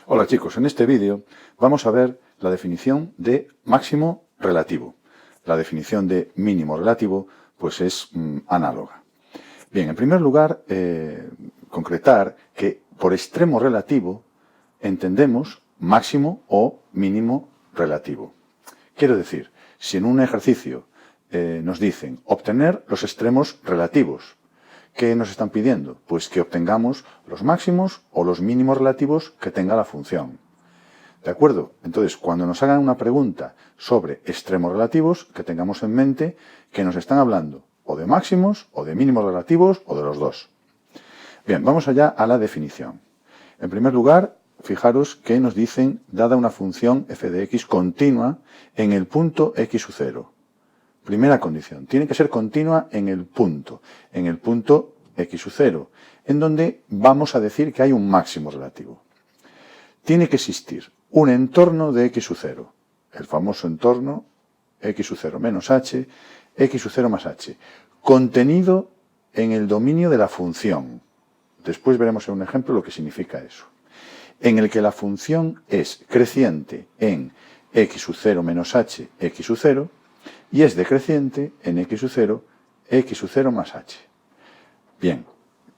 Hola chicos, en este vídeo vamos a ver la definición de máximo relativo. La definición de mínimo relativo pues es análoga. Bien, en primer lugar, concretar que por extremo relativo entendemos máximo o mínimo relativo. Quiero decir, si en un ejercicio nos dicen obtener los extremos relativos, ¿qué nos están pidiendo? Pues que obtengamos los máximos o los mínimos relativos que tenga la función. ¿De acuerdo? Entonces, cuando nos hagan una pregunta sobre extremos relativos, que tengamos en mente que nos están hablando o de máximos, o de mínimos relativos, o de los dos. Bien, vamos allá a la definición. En primer lugar, fijaros que nos dicen, dada una función f de x continua en el punto x sub 0. Primera condición, tiene que ser continua en el punto x sub 0, en donde vamos a decir que hay un máximo relativo. Tiene que existir un entorno de x sub 0, el famoso entorno x sub 0 menos h, x sub 0 más h, contenido en el dominio de la función. Después veremos en un ejemplo lo que significa eso. En el que la función es creciente en x sub 0 menos h, x sub 0, y es decreciente en x sub 0, x sub 0 más h. Bien,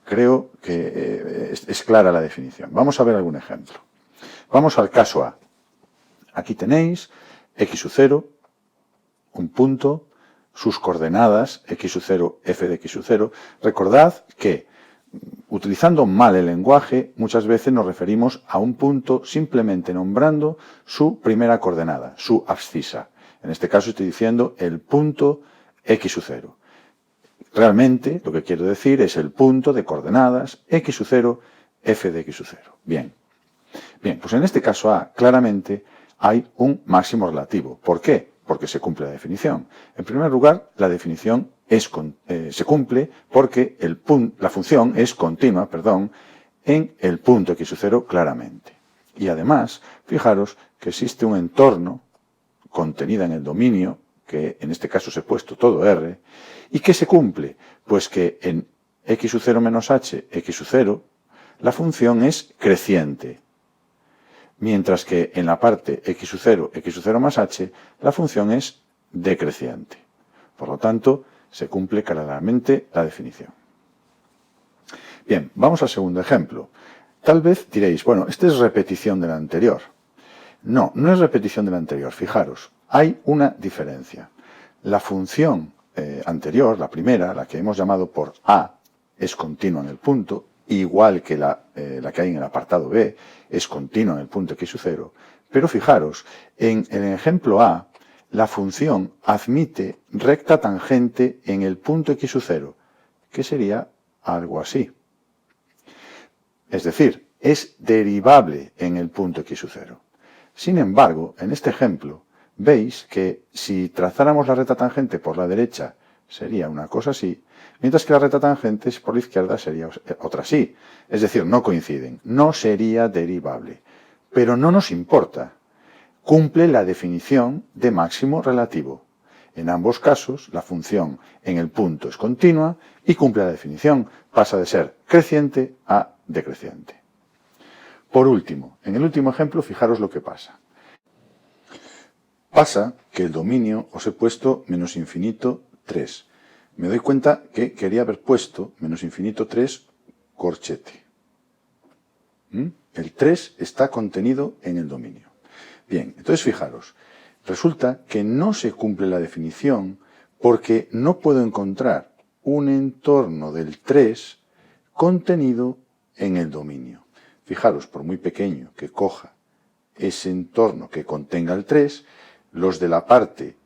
creo que es clara la definición. Vamos a ver algún ejemplo. Vamos al caso A. Aquí tenéis x sub 0, un punto, sus coordenadas, x sub 0, f de x sub 0. Recordad que, utilizando mal el lenguaje, muchas veces nos referimos a un punto simplemente nombrando su primera coordenada, su abscisa. En este caso estoy diciendo el punto x sub 0. Realmente lo que quiero decir es el punto de coordenadas x sub 0, f de x sub 0. Bien, pues en este caso A claramente hay un máximo relativo. ¿Por qué? Porque se cumple la definición. En primer lugar, la definición se cumple porque la función es continua, en el punto x sub 0 claramente. Y además, fijaros que existe un entorno contenida en el dominio, que en este caso se he puesto todo R, y que se cumple, pues que en x sub 0 menos h, x sub 0, la función es creciente, mientras que en la parte x sub 0 más h, la función es decreciente. Por lo tanto, se cumple claramente la definición. Bien, vamos al segundo ejemplo. Tal vez diréis, bueno, esta es repetición de la anterior. No, no es repetición de la anterior. Fijaros, hay una diferencia. La función anterior, la primera, la que hemos llamado por A, es continua en el punto, igual que la que hay en el apartado B, es continua en el punto x sub 0. Pero fijaros, en el ejemplo A, la función admite recta tangente en el punto x sub 0, que sería algo así. Es decir, es derivable en el punto x sub 0. Sin embargo, en este ejemplo, veis que si trazáramos la recta tangente por la derecha sería una cosa así, mientras que la recta tangente por la izquierda sería otra así. Es decir, no coinciden, no sería derivable. Pero no nos importa. Cumple la definición de máximo relativo. En ambos casos, la función en el punto es continua y cumple la definición. Pasa de ser creciente a decreciente. Por último, en el último ejemplo, fijaros lo que pasa. Pasa que el dominio os he puesto menos infinito 3. Me doy cuenta que quería haber puesto menos infinito 3 corchete. El 3 está contenido en el dominio. Bien, entonces fijaros, resulta que no se cumple la definición porque no puedo encontrar un entorno del 3 contenido en el dominio. Fijaros, por muy pequeño que coja ese entorno que contenga el 3, los de la parte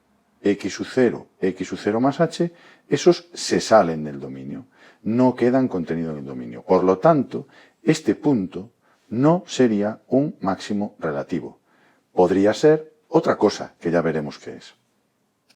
x sub 0 más h, esos se salen del dominio, no quedan contenidos en el dominio. Por lo tanto, este punto no sería un máximo relativo. Podría ser otra cosa que ya veremos qué es.